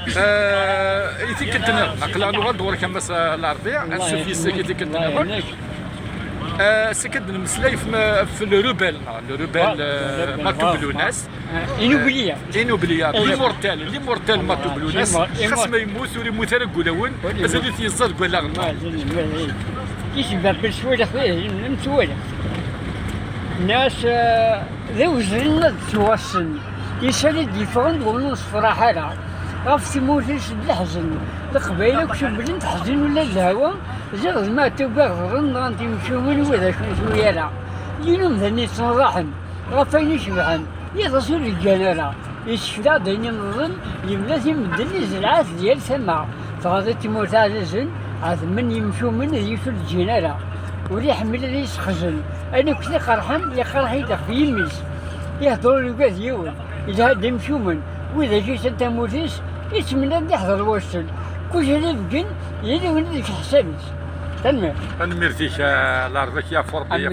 إيتي كنتنا نقلا لغة دور كمس الأرضية السوفي سكيتي كنتنا سكت المسلاي في الروبال ما تبلو ناس إنوبليا لي مورتال ما تبلو ناس خاص ما يموت ولا يموت على قلاون مازال يزاد ولا غنى يشبه بالسوالف نسوالف الناس ذو زرنا توصل يسال ديفون ونص فرح هذا غف تموتش الحزن القبيله كشوف بلي تحزن ولا الهوا زغز ما تبغى غرن انت مشو من وذا شويه لا ينوم ذني صراحا غفين يشبعن يتصل الجلاله يشفدا دنيا نظن يملا يمدني زرعات ديال سما فغادي تموت عزيزن عاد من يمشو من يشو الجلاله ولي يحمل لي يسخزن انا كنت قرحان اللي قرحي في يميس يهضروا لي كاع ديول اذا هاد يمشو من واذا جيت انت موتيس يتمنى بدا يحضر واشتل كلشي اللي بقن يلي ولدك حسابيس تنمر أنا مرتيش الأرض يا فربي يا